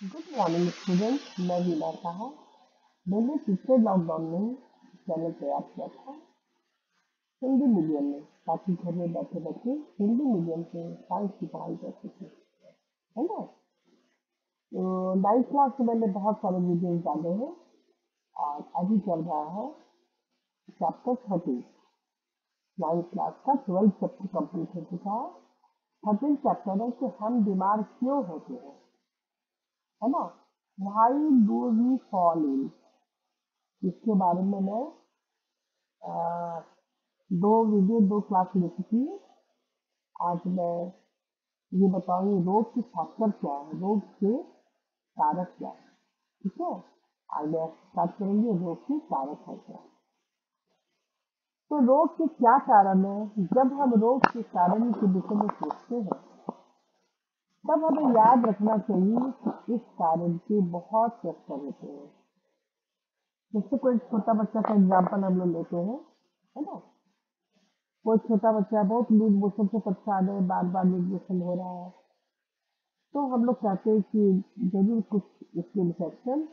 Good morning student. मैं वीना साहा। मैंने पिछले लॉकडाउन में चैनल तैयार किया था हिंदी मीडियम में, ताकि घर में बैठे बच्चे हिंदी मीडियम से साइंस की पढ़ाई कर सकें, है ना। तो 9th क्लास से मैंने बहुत सारे वीडियोज डाले हैं और अभी चल रहा है चैप्टर 30। 9th क्लास का 12th चैप्टर कंप्लीट हो चुका है। 13th चैप्टर है कि हम बीमार क्यों होते हैं, है ना। Why do we fall ill? इसके बारे में मैं दो क्लास ले चुकी हूँ। आज मैं ये बताऊंगी रोग के फैक्टर क्या है, रोग के कारक क्या है। ठीक है, आज मैं स्टार्ट करेंगे रोग के कारक है क्या। तो रोग के क्या कारण है। जब हम रोग के कारण के विषय में सोचते हैं तब हमें याद रखना चाहिए कि इस कारण के बहुत फैक्टर होते हैं। जैसे कोई छोटा बच्चा का एग्जाम्पल हम लोग लेते हैं, है ना। कोई छोटा बच्चा बहुत लूज मोशन से परेशान है, बार बार लूज मोशन हो रहा है, तो हम लोग कहते हैं कि जरूर कुछ इसके इन्फेक्शन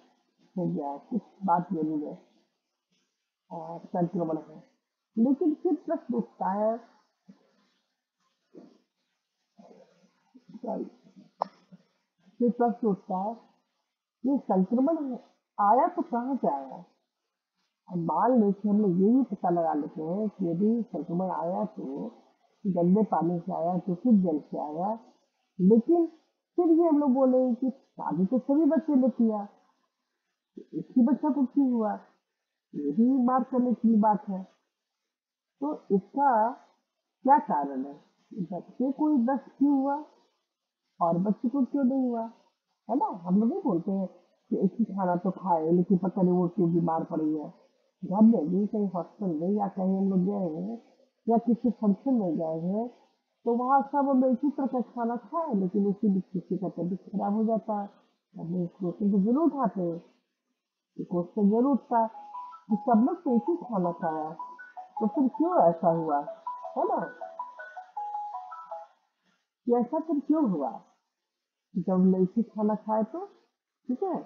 हो गया है, कुछ बात जरूर है, संक्रमण है। लेकिन फिर प्रश्न उठता है, sorry, फिर प्रश्न उठता है ये संक्रमण आया तो कहाँ से आया। अब मान लो कि हम लोग ये भी पता लगा लेते हैं कि यदि संक्रमण आया तो गंदे पानी से आया तो फिर जल से आया, लेकिन फिर भी हम लोग बोलेंगे कि शादी तो सभी बच्चे ने किया, एक ही बच्चा को क्यों हुआ, ये भी बात करने की बात है। तो इसका क्या कारण है, बच्चे को ही दस्त क्यों हुआ और बच्चे को क्यों नहीं हुआ, है ना। हम लोग नहीं बोलते हैं कि एक ही खाना तो खाए लेकिन पता नहीं वो क्यों बीमार पड़ी है। घर में भी कहीं हॉस्पिटल में या कहीं हम लोग गए हैं या किसी फंक्शन में गए हैं तो वहाँ सब हम एक ही तरह का खाना खाए, लेकिन उसी में किसी का तबीयत खराब हो जाता है। हमने इस क्वेश्चन को जरूर उठाते हैं, ये क्वेश्चन जरूर उठता है कि सब लोग तो एक ही खाना खाया, तो फिर क्यों ऐसा हुआ, है ना। कि ऐसा फिर क्यों हुआ जब हम लोग एक ही खाना खाए तो, ठीक है।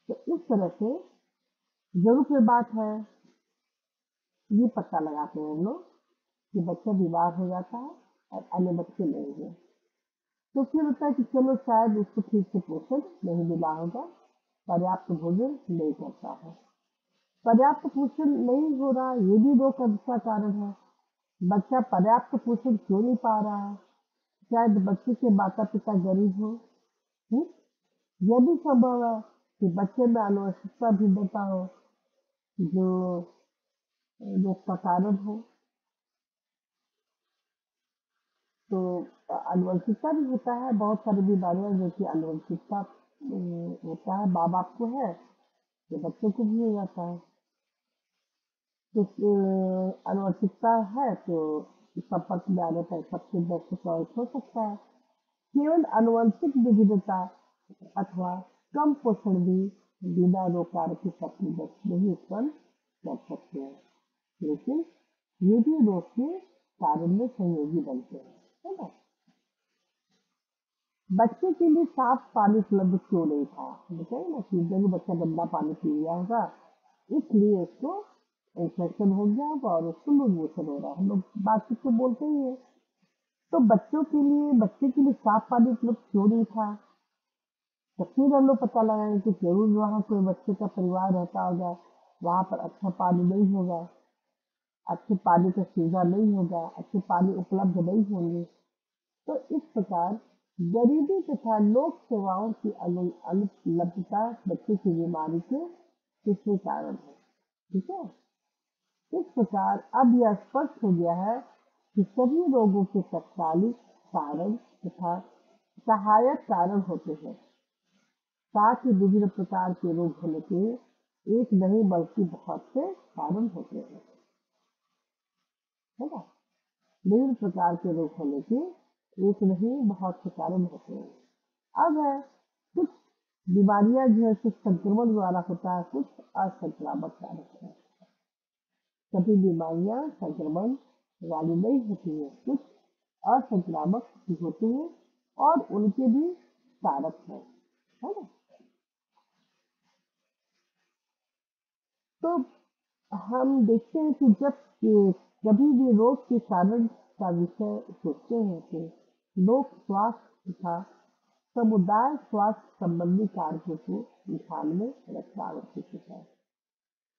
तो इस तरह से जरूर कोई बात है, ये पता लगाते हैं हम लोग कि बच्चा बीमार हो जाता है और अन्य बच्चे नहीं है। तो फिर होता है कि चलो शायद उसको ठीक से पोषण नहीं मिला होगा, पर्याप्त भोजन नहीं करता है, पर्याप्त पोषण नहीं हो रहा, ये भी रोग का कारण है। बच्चा पर्याप्त पोषण क्यों नहीं पा रहा है, शायद बच्चे के माता पिता गरीब हो, हम्म? यह भी संभव है कि बच्चे में आनुवंशिकता भिन्नता हो जो रोग का कारण हो। तो आनुवंशिकता भी होता है, बहुत सारी बीमारियां जो कि आनुवंशिकता होता है, माँ बाप को है तो बच्चों को भी हो जाता है। तो आनुवंशिकता है तो संपर्क में आने पर सबसे बेस्ट चॉइस हो सकता है। केवल आनुवंशिक विविधता अथवा कम पोषण भी बिना रोग कारक के सप्लीमेंट नहीं उत्पन्न कर सकते हैं, लेकिन ये भी रोग के कारण में सहयोगी बनते हैं, है ना। बच्चे के लिए साफ पानी उपलब्ध क्यों नहीं था, बताइए ना कि जरूर बच्चा गंदा पानी पी लिया होगा इसलिए उसको इन्फेक्शन हो गया होगा और उसको लूज मोशन हो रहा है। हम लोग बातचीत तो बोलते ही है। तो बच्चे के लिए साफ पानी उपलब्ध क्यों नहीं था, तो फिर हम लोग पता लगाएंगे कि जरूर वहाँ कोई बच्चे का परिवार रहता होगा, वहाँ पर अच्छा पानी नहीं होगा, अच्छे पानी का सुविधा नहीं होगा, अच्छे पानी उपलब्ध नहीं होंगे। तो इस प्रकार गरीबी तथा लोक सेवाओं की अनुपलब्धता बच्चे की बीमारी के तीसरे कारण है, ठीक है। इस प्रकार अब यह स्पष्ट हो गया है कि सभी रोगों के तत्कालिक कारण तथा सहायक कारण होते हैं, साथ ही विभिन्न प्रकार के रोग होने के एक नहीं बल्कि बहुत से कारण होते हैं, है ना। विभिन्न प्रकार के रोग होने के एक नहीं बहुत से कारण होते हैं। अब है कुछ बीमारियां जो है कुछ संक्रमण द्वारा होता है, कुछ असंक्रामक कारक है। सभी बीमारियां संक्रमण वाली नहीं होती है, कुछ असंक्रामक भी होती है और उनके भी कारक है ना। तो हम देखते हैं कि जब कभी भी रोग के कारण का विषय सोचते हैं तो लोक स्वास्थ्य तथा समुदाय स्वास्थ्य संबंधी कार्यों को ध्यान में रखना आवश्यक है।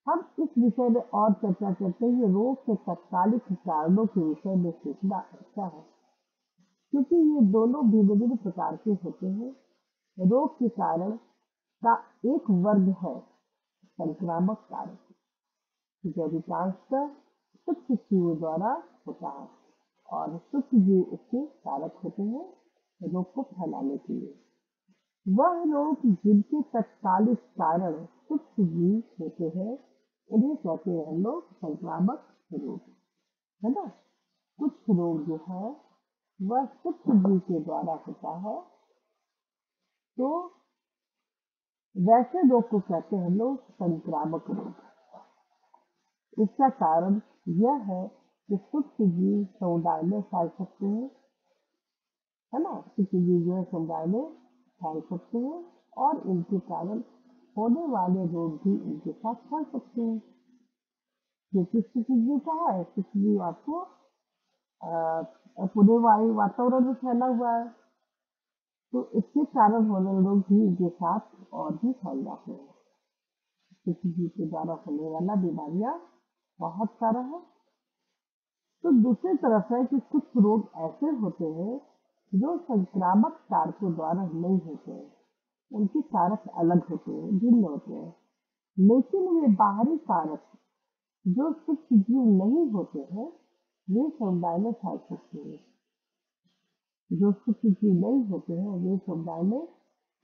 हम इस विषय में और चर्चा करते हैं कि रोग के तत्कालिक कारणों के विषय में सोचना अच्छा है, क्योंकि ये दोनों भिन्न भिन्न प्रकार के होते हैं। रोग के कारण का एक वर्ग है संक्रामक कारक, जो अधिकांशतः सूक्ष्म जीवों द्वारा होता है, और सूक्ष्म जीव उसके कारक होते हैं रोग को फैलाने के लिए। वह रोग जिनके तत्कालिक कारण सूक्ष्म जीव होते हैं उन्हें कहते हैं हम लोग संक्रामक रोग, है ना। कुछ रोग जो है वह सूक्ष्म जीव के द्वारा होता है, तो वैसे रोग को कहते हैं हम लोग संक्रामक रोग। इसका कारण यह है कि सूक्ष्म जीव समुदाय में फैल सकते हैं, है ना। सूक्ष्म जीव जो है समुदाय में फैल सकते हैं और इनके कारण होने वाले रोग भी इनके साथ फैल सकते हैं। क्योंकि सूक्ष्म जीव कहाँ है, सूक्ष्म जीव आपको पूरे वातावरण में फैला हुआ है, तो इसके कारण होने वाले रोग भी इनके साथ और भी फैल जाते हैं। सूक्ष्म जीव के द्वारा होने वाला बीमारियां बहुत सारा है। तो दूसरी तरफ है कि कुछ रोग ऐसे होते हैं जो संक्रामक कारकों द्वारा नहीं होते हैं, उनके कारक अलग होते हैं, भिन्न होते हैं, लेकिन वे बाहरी कारक जो सूक्ष्म जीव नहीं होते हैं वे समुदाय में फैल सकते हैं। जो सूक्ष्म जीव नहीं होते हैं वे समुदाय में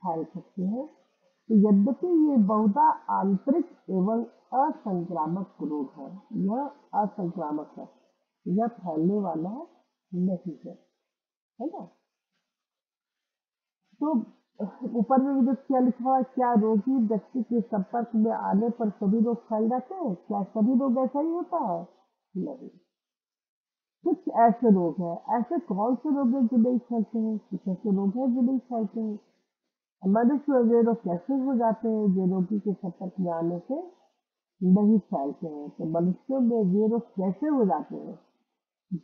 फैल सकते हैं। तो यद्यपि ये बहुधा आंतरिक एवं असंक्रामक रोग है, यह असंक्रामक है, यह फैलने वाला नहीं है ना। तो ऊपर में भी जो क्या लिखा हुआ है, क्या रोगी व्यक्ति के संपर्क में आने पर सभी रोग फैल जाते हैं? क्या सभी रोग ऐसा ही होता है? नहीं, कुछ ऐसे रोग हैं। ऐसे कौन से रोग हैं जो नहीं फैलते हैं? कुछ ऐसे रोग हैं जो नहीं फैलते हैं। मनुष्य में वे रोग कैसे हो जाते हैं जो रोगी के संपर्क में आने से नहीं फैलते हैं? तो मनुष्यों में वे रोग कैसे हो जाते हैं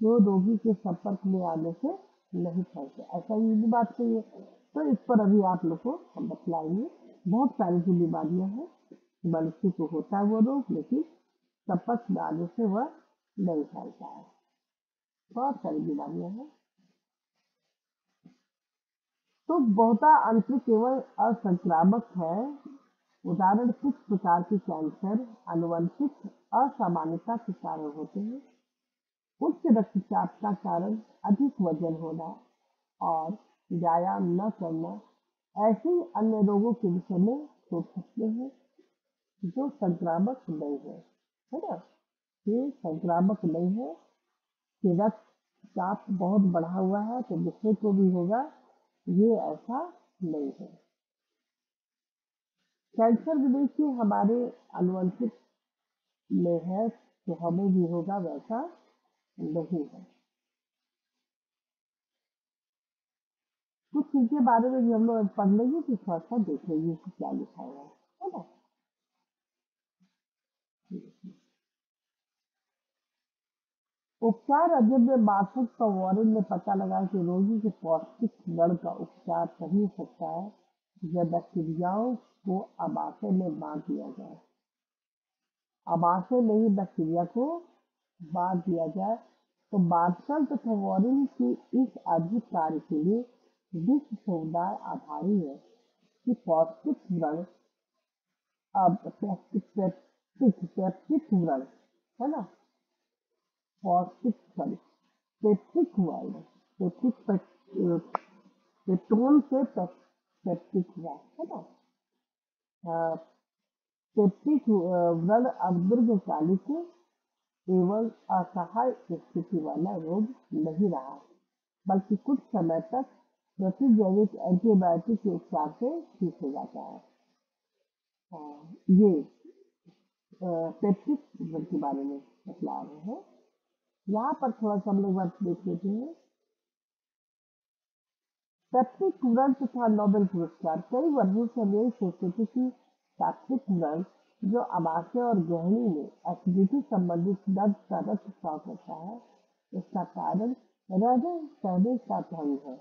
जो रोगी के संपर्क में आने से नहीं फैलते? ऐसा ही भी बात सही है। तो इस पर अभी आप लोग को हम बतलाएंगे। बहुत सारी जो बीमारियां हैं मनुष्य को होता है वो रोग, लेकिन संपर्क में आने से वह नहीं फैलता है। बहुत सारी बीमारियां हैं। तो बहुता आंतरिक एवं असंक्रामक है। उदाहरण कुछ प्रकार के कैंसर आनुवंशिक असामान्यता के कारण होते हैं। उच्च रक्तचाप का कारण अधिक वजन होना और व्यायाम न करना ऐसे ही अन्य रोगों के विषय में सोच सकते हैं जो संक्रामक नहीं है ना। ये संक्रामक नहीं है कि रक्तचाप बहुत बढ़ा हुआ है तो दूसरे को भी होगा, ये ऐसा नहीं है। कैंसर भी देखिए हमारे आनुवंशिक में है तो हमें भी होगा, वैसा नहीं है। कुछ चीज़ के बारे में भी हम लोग पढ़ लेंगे तो थोड़ा सा देख लेंगे कि क्या लिखा हुआ है ना। उपचार अध्ययन में मार्फत वॉरेन ने पता लगा कि रोगी के पौष्टिक जड़ का उपचार तभी हो सकता है जब बैक्टीरियाओं को आमाशय में बांध दिया जाए। आमाशय में ही बैक्टीरिया को बांध दिया जाए। तो मार्शल तथा वॉरेन की इस अद्भुत कार्य के लिए विश्व समुदाय आभारी है कि पौष्टिक व्रण अब पेप्टिक व्रण, है ना। पौष्टिक सॉरी पेप्टिक व्रण, पेप्टिक पेट्रोल से पेप्टिक व्रण, है ना। पेप्टिक व्रण अब दीर्घकालिक एवं असहाय स्थिति वाला रोग नहीं रहा, बल्कि कुछ समय तक प्रतिजैविक एंटीबायोटिक के उपचार से ठीक हो जाता है। ये पेप्टिक व्रण के बारे में बतला रहे हैं। यहाँ पर थोड़ा सा हम लोग बात देख लेते हैं। पेप्टिक व्रण तथा नोबेल पुरस्कार। कई वर्षों से हम यही सोचते थे कि पेप्टिक व्रण जो अमाशय और गृहिणी में एसिडिटी संबंधित दर्द का रक्तस्राव करता है, इसका कारण हृदय सहदेश का भंग है।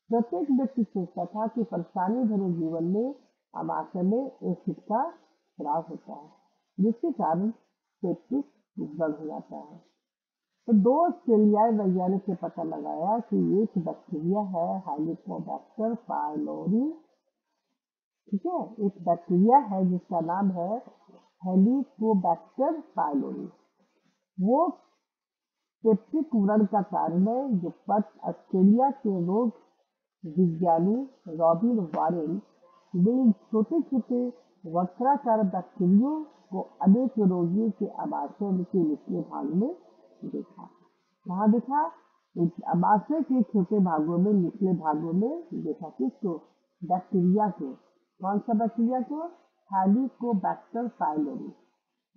प्रत्येक व्यक्ति सोचता था कि परेशानी भरे जीवन में अमाशय में एसिड का स्राव होता है, जिसके कारण पेप्टिक बढ़ हो जाता है। तो दो ऑस्ट्रेलियाई वैज्ञानिक ने पता लगाया कि एक बैक्टीरिया है हेलिकोबैक्टर पायलोरी। ठीक है, एक बैक्टीरिया है जिसका नाम है हेलिकोबैक्टर पायलोरी। वो पेप्टिक व्रण का कारण है, जो ऑस्ट्रेलिया के रोग विज्ञानी रॉबिन वारेन ने इन छोटे छोटे वक्राकार बैक्टीरियो को अनेक रोगियों के अमाशय के निचले भाग में देखा। कहाँ देखा? अमाशय के छोटे भागों में, निचले भागों में देखा। किसको? बैक्टीरिया को। कौन सा बैक्टीरिया को? Helicobacter pylori.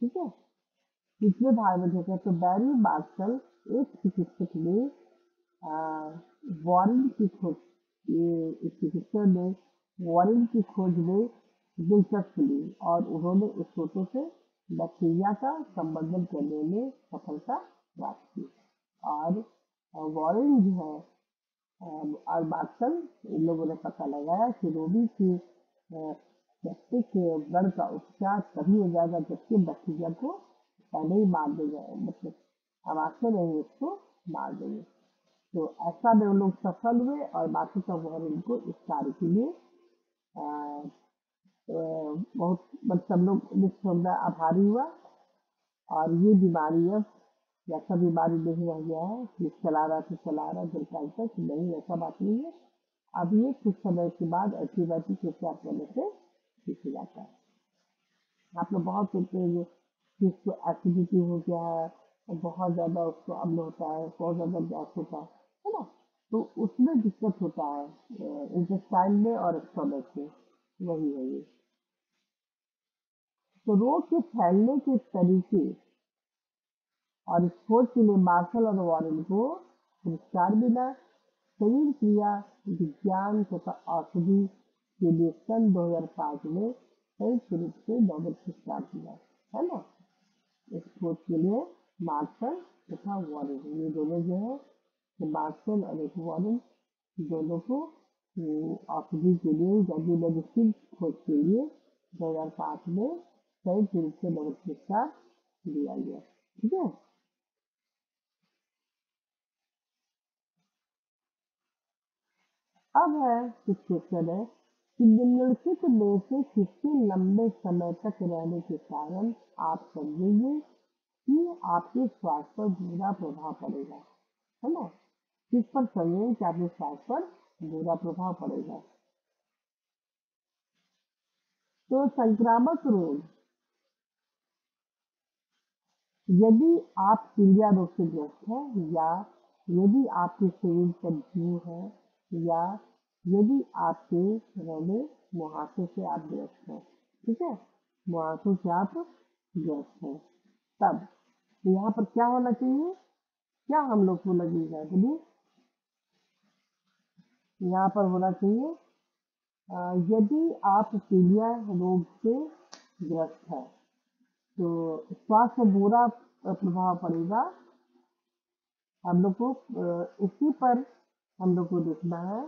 ठीक है, निचले भाग में देखा। तो बैरी मार्शल एक चिकित्सक ने वॉरेन की खोज, इस चिकित्सक ने वॉरेन की खोज में दिलचस्पी ली और उन्होंने इस फोटो से बैक्टीरिया का संवर्धन करने में सफलता प्राप्त की। और वॉरेन जो है और मार्शल, इन लोगों ने पता लगाया कि रोगी की पेप्टिक व्रण का उपचार तभी हो जाएगा जबकि बैक्टीरिया को पहले ही मार देगा, मतलब अमाशय में ही उसको मार देंगे। तो ऐसा में उन लोग सफल हुए और बाकी का वॉरेन को इस कार्य के लिए बहुत सब लोग विश्व में आभारी हुआ। और ये बीमारी अब ऐसा बीमारी नहीं रह गया है कि चला रहा तो चला रहा जनता तक नहीं, ऐसा बात नहीं है। अब ये कुछ समय के बाद एंटीबायोटिक उपचार करने से ठीक हो जाता है। आप लोग बहुत सुनते हैं जिसको एसिडिटी हो गया है, बहुत ज्यादा उसको अम्ल होता है, बहुत ज्यादा गैस होता है ना, तो उसमें दिक्कत होता है इंटेस्टाइन में और स्टमक में। वही है ये। तो रोग के फैलने के तरीके और इस खोज के लिए मार्शल और वॉरेन को पुरस्कार मिला। शरीर क्रिया विज्ञान तथा औषधि के लिए सन 2005 में संयुक्त रूप से नोबेल पुरस्कार दिया, है ना। इस खोज के लिए मार्शल तथा वॉरेन, ये दोनों जो है, तो मार्शल और एक वॉरेन, दोनों को औषधि के लिए जल्दी मेडिसिन खोज के लिए 2005 में संयुक्त रूप से नोबेल पुरस्कार दिया गया। ठीक है। अब है कुछ क्वेश्चन है कि निम्नलिखित में से किसके लंबे समय तक रहने के कारण आप समझेंगे कि आपके स्वास्थ्य पर बुरा प्रभाव पड़ेगा, है ना। किस पर समझेंगे कि आपके स्वास्थ्य पर बुरा प्रभाव पड़ेगा? तो संक्रामक रोग, यदि आप पीलिया रोग से ग्रस्त हैं, या यदि आपके शरीर पर जू है, या यदि आपके रहने मुहासे से आप ग्रस्त हैं। ठीक है, मुहासे से आप ग्रस्त हैं, तब तो यहाँ पर क्या होना चाहिए? क्या हम लोग को लगेगा? बोलिए। यहाँ पर होना चाहिए यदि आप पीलिया रोग से ग्रस्त है तो स्वास्थ्य पर बुरा प्रभाव पड़ेगा। हम लोग को इसी पर हम लोग को देखना है।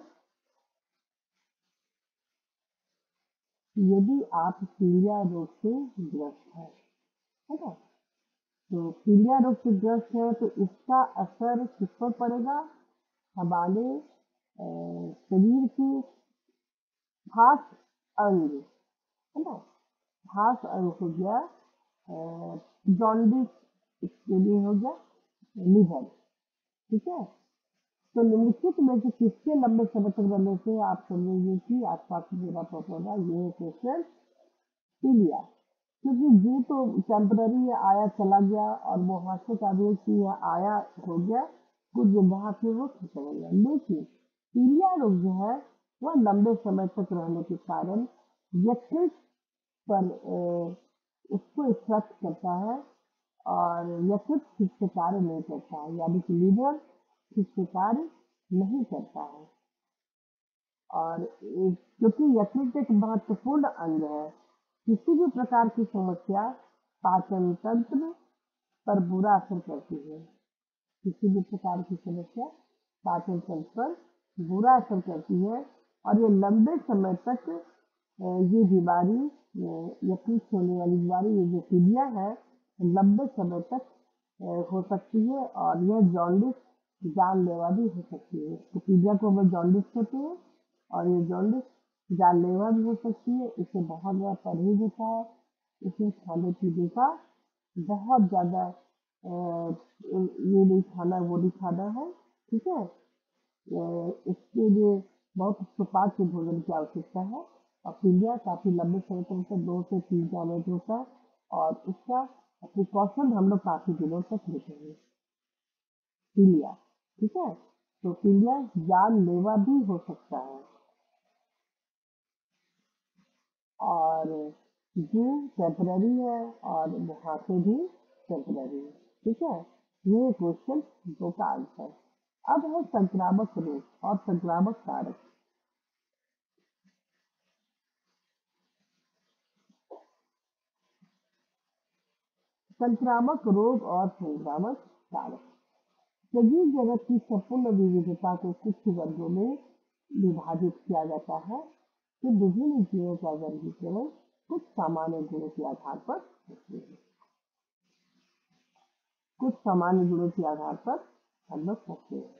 यदि आप पीलिया रोग से ग्रस्त है ना, तो पीलिया रोग से ग्रस्त है तो इसका असर किस पर पड़ेगा? हमारे शरीर के खास अंग, है ना, खास अंग हो गया जॉन्डिस, इसके लिए हो गया लीवर। ठीक है, तो निम्नलिखित में से किसके लंबे समय तक रहने से आप समझेंगे कि आसपास बुरा पड़ेगा? ये क्वेश्चन पीलिया, क्योंकि जू तो टेम्पररी है, आया चला गया, और मुहासे का भी कि आया हो गया, कुछ जगह पे वो खत्म हो गया। लेकिन पीलिया रोग जो है वह लंबे समय तक रहने के कारण यकृत पर उसको इफेक्ट करता है, और यकृत ठीक से कार्य नहीं करता है, यानी कि लीवर ठीक से कार्य नहीं करता है। और क्योंकि यकृत एक महत्वपूर्ण अंग है, किसी भी प्रकार की समस्या पाचन तंत्र पर बुरा असर करती है। किसी भी प्रकार की समस्या पाचन तंत्र पर बुरा असर करती है और ये लंबे समय तक ये बीमारी या पीठ होने वाली बीमारी, ये जो पीलिया है, लंबे समय तक हो सकती है और यह जॉन्डिस जानलेवा भी हो सकती है। तो पीलिया को हम जॉन्डिस कहते हैं और ये जॉन्डिस जानलेवा भी हो सकती है। इसे बहुत ज़्यादा परहेज होता है। इसे खाने पीने का बहुत ज़्यादा ये नहीं खाना वो नहीं खाना है, ठीक है। इसके लिए बहुत सुपाच्य भोजन की आवश्यकता है और पीलिया काफी लंबे समय तक से 2 से 3 होता है और इसका प्रिकॉशन हम लोग काफी दिनों तक लेते हैं। पीलिया, ठीक है। तो पीलिया जानलेवा भी हो सकता है और जो टेम्पररी है और मुहासे भी टेम्पररी है, ठीक है। ये क्वेश्चन 2 का आंसर। अब है संक्रामक रोग और संक्रामक कारक। संक्रामक रोग और संक्रामक कारक। सजीव जगत की संपूर्ण विविधता को कुछ वर्गों में विभाजित किया जाता है कि विभिन्न जीवों का वर्गीकरण कुछ सामान्य गुणों के आधार पर होते हैं। कुछ सामान्य गुणों के आधार पर हम लोग करते हैं।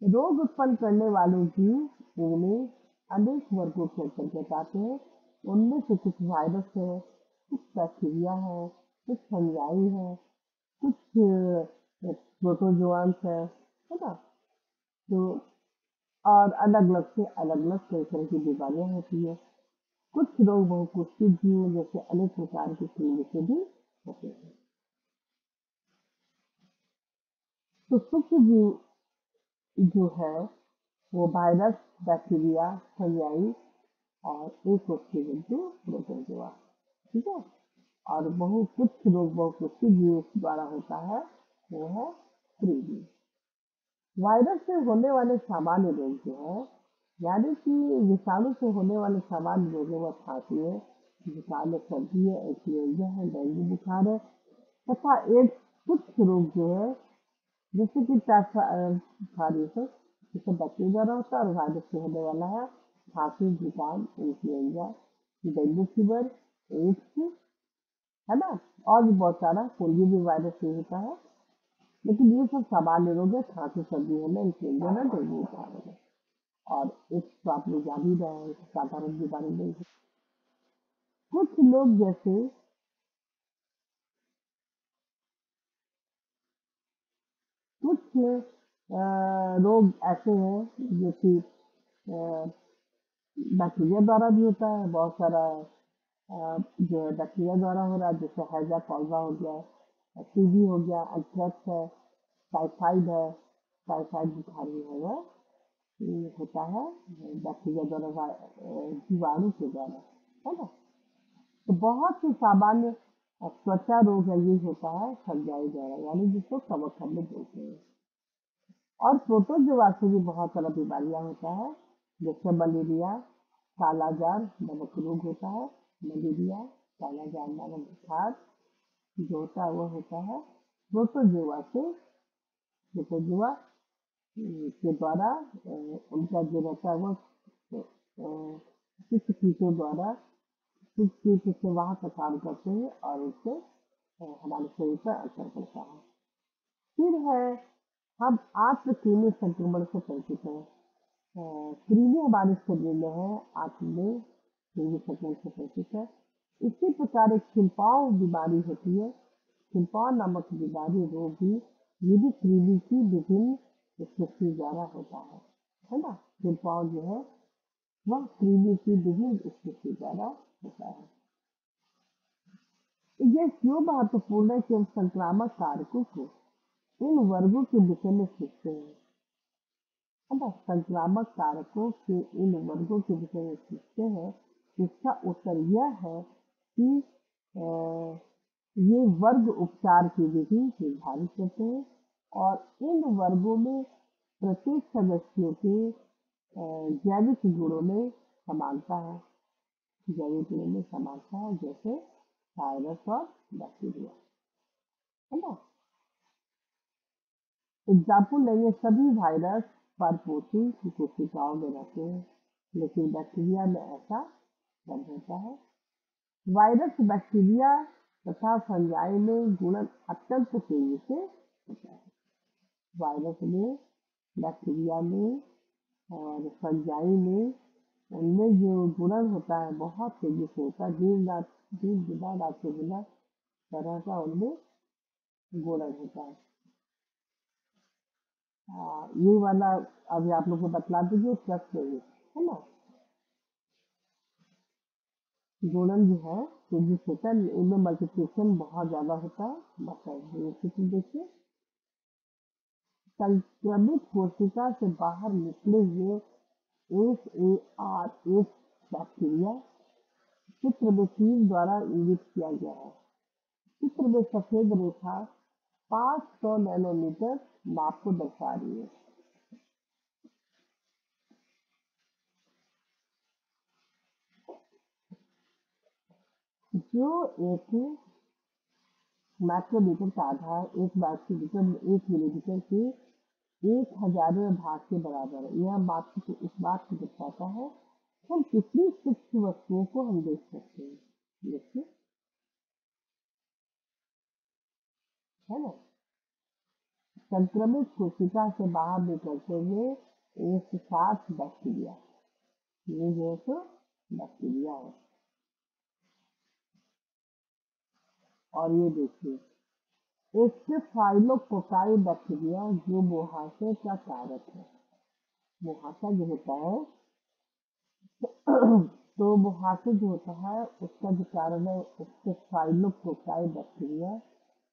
रोग उत्पन्न करने वाले जीव इनमें अनेक वर्गों के अंतर्गत आते हैं। उनमें से कुछ वायरस है, कुछ बैक्टीरिया है, कुछ फंजाई है, कुछ प्रोटोजोआंस है ना। तो और अलग अलग से अलग अलग कई तरह की बीमारियां होती है। कुछ रोग बहुकोषीय जीव जैसे अनेक प्रकार के कीड़े से भी होते हैं। तो सूक्ष्म जीव जो है वो वायरस, बैक्टीरिया, फंजाई और एक कोषीय जंतु प्रोटोजोआ, ठीक है। और कुछ रोग बहुकोषीय जीव द्वारा होता है, वो है कृमि। वायरस से होने वाले सामान्य रोग जो है, यानी कि विषाणु से होने वाले सामान्य रोगों में खांसी है, जुकाम है, सर्दी है, इन्फ्लुएंजा है, डेंगू बुखार है तथा एक कुछ रोग जो है जैसे कि टाइफाइड, जिसे बैक्टीरिया द्वारा होता है और वायरस से होने वाला है खांसी, जुकाम, इन्फ्लुएंजा, डेंगू फीवर, एड्स, है ना। और भी बहुत सारा, पोलियो भी वायरस से होता है। लेकिन ये सब सामान्य रोग है, खांसी सर्दी होना, इन्फ्लुएंजा होना, डेंगू बुखार होना। और एक तो आप लोग जान ही रहे हैं, साधारण बीमारी नहीं है। कुछ लोग जैसे कुछ रोग ऐसे हैं जो कि बैक्टीरिया द्वारा भी होता है। बहुत सारा जो है बैक्टीरिया द्वारा हो रहा है, जैसे हैजा कॉलरा हो गया, टीबी हो गया, एंथ्रेक्स है, टाइफाइड है। टाइफाइड बुखार भी है वह होता है बैक्टीरिया द्वारा, जीवाणु के द्वारा, है ना। तो बहुत से सामान्य त्वचा रोग है, ये होता है फंजाई द्वारा, यानी जिसको कवक हम लोग बोलते हैं। और प्रोटोजोआ से भी बहुत सारा बीमारियां होता है, जैसे मलेरिया, कालाजार नमक रोग होता है। मलेरिया, कालाजार नमक बुखार जो होता है वो होता है प्रोटोजोआ से। प्रोटोजोआ के द्वारा उनका जो रहता है वो कुछ कीटों द्वारा कुछ कीट से वहां का काम करते हैं और उससे हमारे शरीर पर असर पड़ता है। फिर है, हम आंत्र कृमि संक्रमण से परिचित हैं। कृमि हमारे शरीर में है, आंत्र में कृमि संक्रमण से परिचित है। इसी प्रकार एक छिलपाव बीमारी होती है। छिलपाव नामक बीमारी रोग भी ये भी कृमि की विभिन्न स्थिति द्वारा होता है ना। छिलपाव जो है वह कृमि की विभिन्न स्थिति द्वारा होता है। ये क्यों महत्वपूर्ण है कि हम संक्रामक कारकों को इन वर्गों के विषय में सीखते हैं, है ना। संक्रामक कारकों के इन वर्गों के विषय में सीखते हैं। इसका उत्तर यह है कि ये वर्ग उपचार की विधि निर्धारित करते हैं और इन वर्गों में प्रत्येक सदस्यों के जैविक गुणों में समानता है, जैविक गुणों में समानता है, जैसे वायरस और बैक्टीरिया, है ना। एग्जाम्पल लेंगे, सभी वायरस परपोषी की कोशिकाओं में रहते हैं, लेकिन बैक्टीरिया में ऐसा नहीं होता है। वायरस, बैक्टीरिया तथा फंजाई में गुणन अत्यंत तेजी से होता है। वायरस में, बैक्टीरिया में और फंजाई में, उनमें जो गुणन होता है बहुत तेजी से होता है। दिन गुना रात से गुना तरह का उनमें गुणन होता है। ये वाला अभी आप लोग को बतला दीजिए, प्लस में है ना। गुणन जो है तेजी से होता है, इनमें मल्टीप्लिकेशन बहुत ज्यादा होता है। बताइए चित्र देखिए, संक्रमित कोशिका से बाहर निकले हुए SARS बैक्टीरिया चित्र में तीर द्वारा इंगित किया गया है। चित्र में सफेद रेखा 500 नैनोमीटर माप को दर्शा रही है। जो एक माइक्रोमीटर का आधार एक माइक्रोमीटर में 1 मिलीमीटर के 1,000वें भाग के बराबर है। यह बात इस बात को दर्शाता है कि हम कितनी सूक्ष्म वस्तुओं को हम देख सकते हैं। देखिए, है ना। संक्रमित कोशिका से बाहर निकलते हुए एक साथ बैक्टीरिया, ये जो है तो बैक्टीरिया है। और ये देखिए, स्टेफाइलोकोकाई बैक्टीरिया जो मुहासे का कारक है। मुहासा जो होता है तो मुहासे जो होता है उसका जो कारण है स्टेफाइलोकोकाई बैक्टीरिया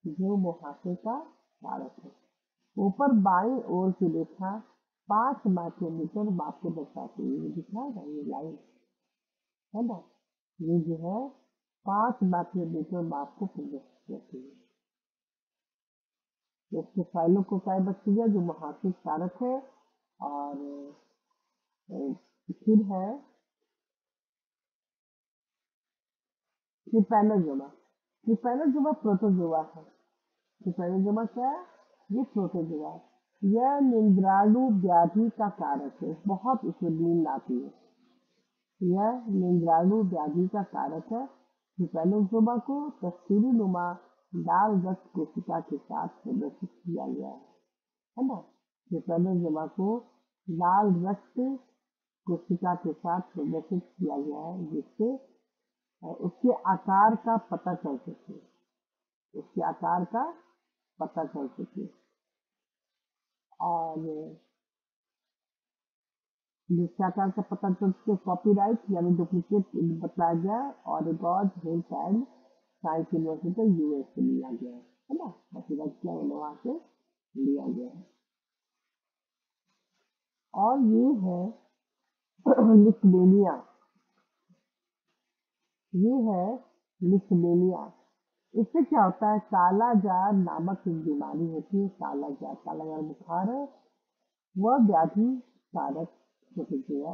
जो मुहासे का कारक है। ऊपर बाईं ओर की रेखा 5 माइक्रोमीटर माप को दर्शाती है। ये दिखा रहा है, ये लाइन है ना। ये जो है 5 माइक्रोमीटर माप को प्रदर्शित करती है। इसके फाइलोकोकाई बैक्टीरिया जो मुहासे कारक है। और फिर है ट्रिपैनोसोमा। ट्रिपैनोसोमा प्रोटोजोआ है। ट्रिपैनोसोमा क्या है? ये प्रोटोजोआ है। यह निंद्राणु व्याधि का कारक है। बहुत इसमें नींद आती है। यह निंद्राणु व्याधि का कारक है। ट्रिपैनोसोमा को कस्तूरी नुमा लाल रक्त कोशिका के साथ प्रदर्शित किया गया है ना। ट्रिपैनोसोमा को लाल रक्त कोशिका के साथ प्रदर्शित किया गया है, जिससे उसके आकार का पता चल सके। उसके आकार का पता चल सके। और जिसके आकार का पता चल सके, कॉपीराइट यानी डुप्लीकेट बताया गया। और record health and science university US से लिया गया है ना। कॉपीराइट किया मैंने वहां से लिया गया है। और ये है लिस्टमेनिया। ये है लिस्टमेनिया। इससे क्या होता है? काला जार नामक एक बीमारी होती है। काला जार बुखार है, वह व्याधि कारक प्रतिक्रिया।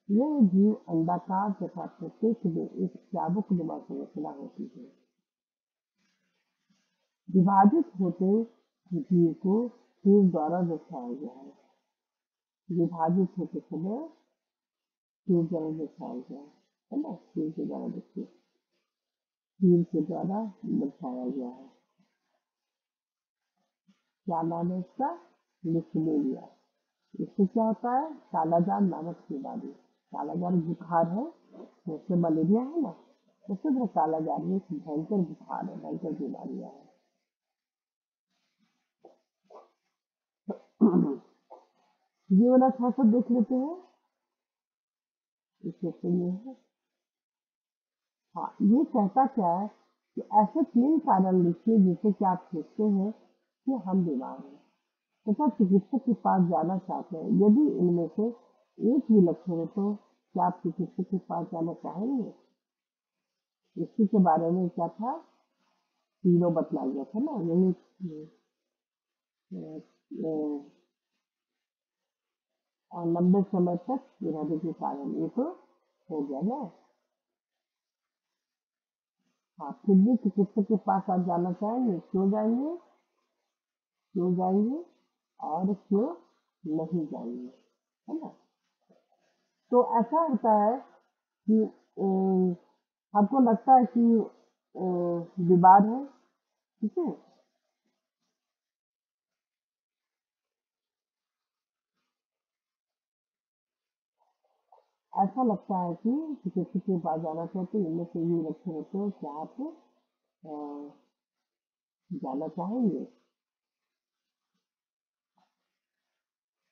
यह जीव अंडाकार तथा प्रत्येक में एक चाबुक नुमा संरचना होती है। विभाजित होते जीव को तीर द्वारा दर्शाया गया है। विभाजित होते समय तीर द्वारा दर्शाया गया है ना। तीर के द्वारा देखिए, तीर के द्वारा दर्शाया गया है। क्या नाम है इसका? लिस्टमेनिया। इससे क्या होता है? कालाजार नामक बीमारी। कालाजार बुखार है, जैसे मलेरिया है ना, उसी तरह कालाजार में एक भयंकर बुखार है, भयंकर बीमारियां है। ये वाला थोड़ा सा देख लेते हैं। इससे तो ये है, हाँ, ये कहता क्या है कि ऐसे 3 कारण लिखिए जिससे कि आप सोचते हैं कि हम बीमार हैं तथा चिकित्सक के पास जाना चाहते हैं। यदि इनमें से एक भी लक्षण है तो क्या आप चिकित्सक के पास जाना चाहेंगे? इसी के बारे में क्या था, तीनों बतला गया था ना। यही लंबे समय तक रहने के कारण, ये तो हो गया ना। हाँ, फिर भी चिकित्सक के पास आप जाना चाहेंगे, क्यों जाएंगे, क्यों जाएंगे और क्यों नहीं जाएंगे, है ना। तो ऐसा होता है कि आपको लगता है कि बीमार है, ठीक है, ऐसा लगता है कि चिकित्सक के पास जाना चाहते हैं, इनमें से ये लक्षण होते हैं कि आप जाना चाहेंगे।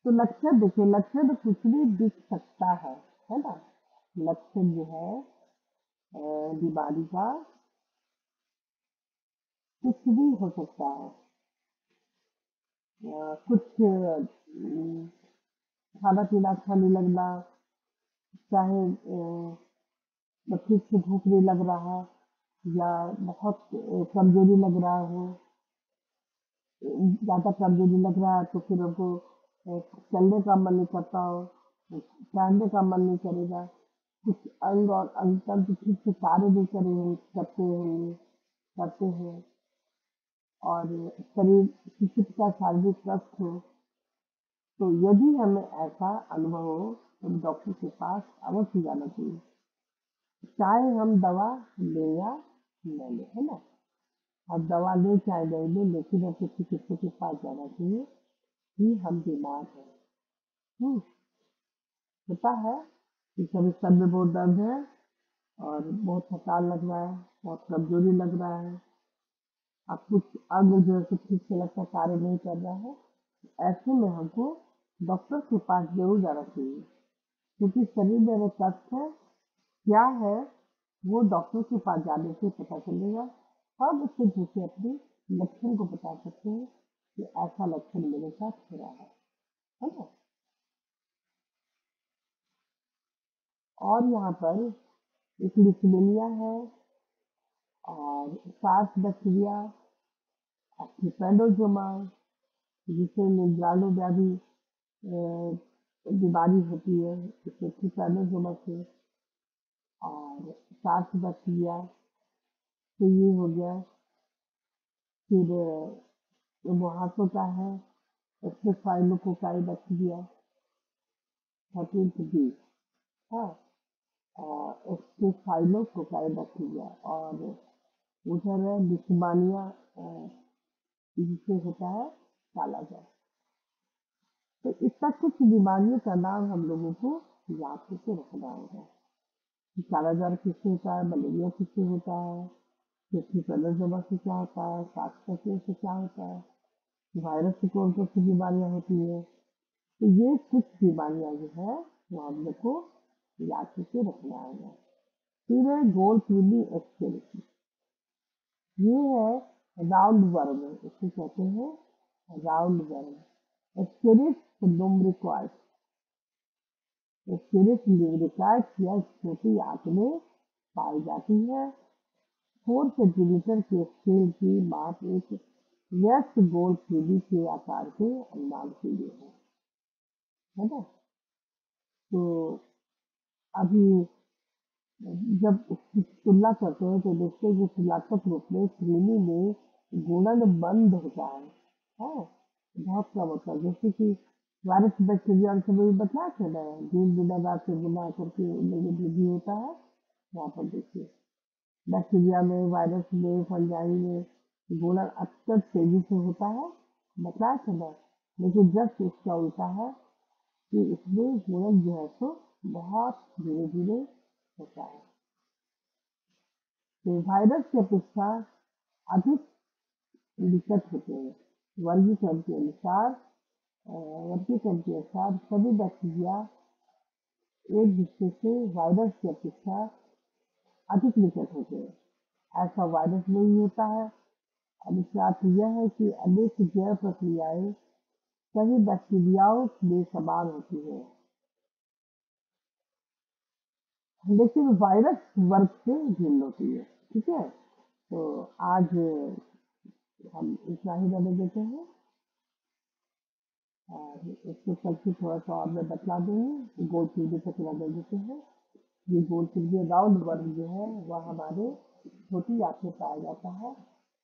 तो लक्षण देखिए, लक्षण कुछ भी दिख सकता है ना। लक्षण जो है बीमारी का कुछ भी हो सकता है। कुछ खाना पीना अच्छा नहीं लगना, चाहे ठीक से भूख नहीं लग रहा, या बहुत कमजोरी लग रहा हो, ज्यादा कमजोरी लग रहा है तो फिर हमको चलने का मन नहीं करता हो, टहलने का मन नहीं करेगा, कुछ अंग और अंग तंत्र ठीक से कार्य नहीं करते हैं, और शरीर किसी का शारीरिक कष्ट हो, तो यदि हमें ऐसा अनुभव हो तो डॉक्टर के पास अवश्य जाना चाहिए, चाहे हम दवा लें या न लें, है ना। अब दवा ले चाहे नहीं ले, लेकिन हमको चिकित्सक के पास जाना चाहिए कि हम बीमार हैं। हम्म, होता है कि कभी सर में बहुत दर्द है और बहुत थकान लग रहा है, बहुत कमजोरी लग रहा है, अब कुछ अंग जो है सो ठीक से लगता कार्य नहीं कर रहा है, ऐसे में हमको डॉक्टर के पास जरूर जाना चाहिए, क्योंकि शरीर में अगर कष्ट है, क्या है, वो डॉक्टर के पास जाने से पता चलेगा, और उससे दूसरे अपने लक्षण को बता सकते हैं कि ऐसा लक्षण मेरे साथ हो रहा है ना। और यहाँ पर एक लिस्टीमिया है, और सार्स बैक्टीरिया, ट्रिपैनोसोमा, जिसे निग्रानो व्याधि बीमारी होती है, इससे ट्रिपैनोसोमा से, और सार्स बैक्टीरिया से ये हो गया। फिर मुहासों का है, स्टेफाइलोकोकाई बैक्टीरिया 13th बी, हाँ, स्टेफाइलोकोकाई बैक्टीरिया, और उधर है लिस्मानिया, जिससे होता है कालाजार। तो इतना कुछ बीमारियों का नाम हम लोगों को याद करके रखना होगा कि कालाजार किससे होता है, मलेरिया किससे होता है, किसकी पेलरजमा से क्या होता है, सांस से क्या होता है, वायरस से कौन कौन सी बीमारियां होती है। तो ये कुछ बीमारियां जो है वो हम लोग को याद करके रखना होगा। फिर है गोल पीली एक्सपेरिटी, ये है राउंड वर्म, इसको कहते हैं राउंड वर्म। एक्सपेरिट लुम्ब्रिकॉइड, एक्सपेरिट लुम्ब्रिकॉइड या छोटी आंतों पाई जाती है। 4 सेंटीमीटर के स्केल की माप एक व्यस्त गोल पीली के आकार के अनुमान के लिए है ना। तो अभी जब उसकी तुलना करते हैं तो देखते हैं कि तुलनात्मक रूप में कृमि में गुणन बंद होता है, हाँ, बहुत कम होता है। जैसे कि वायरस बैक्टीरिया और सब बतला के ना, दिन गुना रात से गुना करके उनमें वृद्धि होता है। यहाँ पर देखिए, बैक्टीरिया में, वायरस में, फंजाई में गुणन अत्यंत तेजी से होता है, बतला के ना। लेकिन जब इसका उल्टा है कि इसमें गुणन जो है सो बहुत धीरे धीरे होता है। तो वायरस की अपेक्षा अधिक निकट होते हैं। वर्गीकरण के अनुसार वर्गीकरण के अनुसार सभी बैक्टीरिया एक दूसरे से वायरस की अपेक्षा अधिक निकट होते हैं, ऐसा वायरस में ही होता है। अब इसका अर्थ यह है कि अनेक जैव प्रक्रियाएं सभी बैक्टीरियाओं में समान होती है, लेकिन वायरस वर्ग से भिन्न होती है, ठीक है। तो आज हम इतना ही रहने देते हैं, और इसको कल से थोड़ा सा और मैं बतला दूंगी, गोल चीजें तक रहने देते हैं। ये गोल त्रिज्यीय राउंड वर्ग जो है वह हमारे छोटी आंत में पाया जाता है।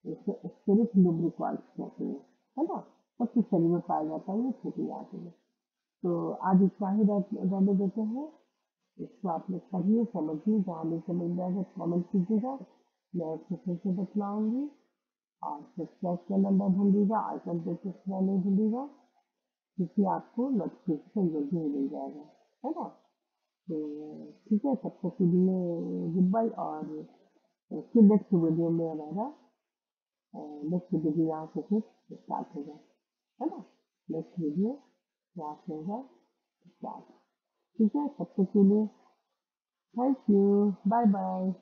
इसे स्पिरिट लुब्रिकॉइड्स कहते हैं, है ना। सबके शरीर में पाया जाता है ये छोटी आंत में। तो आज इतना ही रहने देते हैं। इसको आप लोग पढ़िए, समझिए, जहाँ नहीं समझ में आएगा कमेंट कीजिएगा, मैं आपको फिर से बतलाऊंगी। और सब्सक्राइब करना ना भूलिएगा, आइकन पे क्लिक करना नहीं भूलिएगा, क्योंकि आपको नोटिफिकेशन जल्दी ही मिल जाएगा, है ना। तो ठीक है, तब तक के लिए गुड बाय। और फिर नेक्स्ट वीडियो में हमारा नेक्स्ट वीडियो यहाँ से फिर स्टार्ट होगा, है ना। नेक्स्ट वीडियो यहाँ से होगा स्टार्ट। ठीक है, तब तक के लिए थैंक यू, बाय बाय।